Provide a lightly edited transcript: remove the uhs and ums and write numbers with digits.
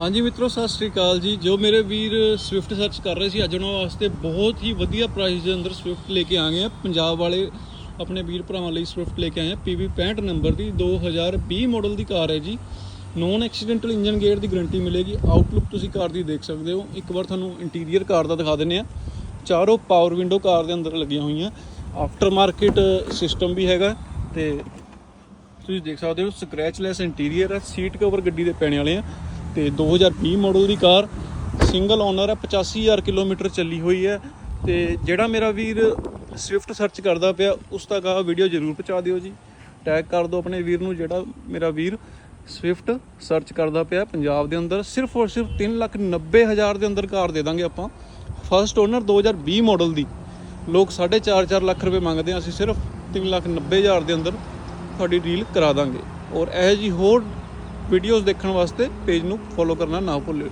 हाँ जी मित्रों, सत श्री अकाल जी। जो मेरे वीर स्विफ्ट सर्च कर रहे थे अज उन्होंने वास्ते बहुत ही वधिया प्राइस के अंदर स्विफ्ट लेके आ गए हैं। पंजाब वाले अपने वीर भरावां लई स्विफ्ट लेके आए हैं। PV 65 नंबर की 2020 मॉडल की कार है जी। नॉन एक्सीडेंटल इंजन गेयर की गारंटी मिलेगी। आउटलुक तुसीं कार की देख सकते हो। एक बार तुहानूं इंटीरियर कार का दिखा देने। चारों पावर विंडो कार के अंदर लगियां हुई हैं। आफ्टर मार्केट सिस्टम भी हैगा ते तुसीं देख सकते हो। स्क्रैचलैस इंटीरियर है। सीट कवर गड्डी दे पैने वाले हैं। तो 2020 मॉडल की कार सिंगल ओनर है। 85,000 किलोमीटर चली हुई है। तो जोड़ा मेरा वीर स्विफ्ट सर्च करता पाया उस तक आ वीडियो जरूर पहुँचा दिओ जी। टैग कर दो अपने वीर नूं। जोड़ा मेरा वीर स्विफ्ट सर्च करता पाया पंजाब के अंदर सिर्फ और सिर्फ 3,90,000 के अंदर कार दे देंगे आपां। फस्ट ओनर 2020 मॉडल की। लोग 4.5 लाख रुपये मंगते हैं, असीं सिर्फ 3,90,000 के अंदर तुहाडी डील करा देंगे। और यह जी होर वीडियोज़ देखने वास्ते पेज नूं फॉलो करना ना भुल्लिओ।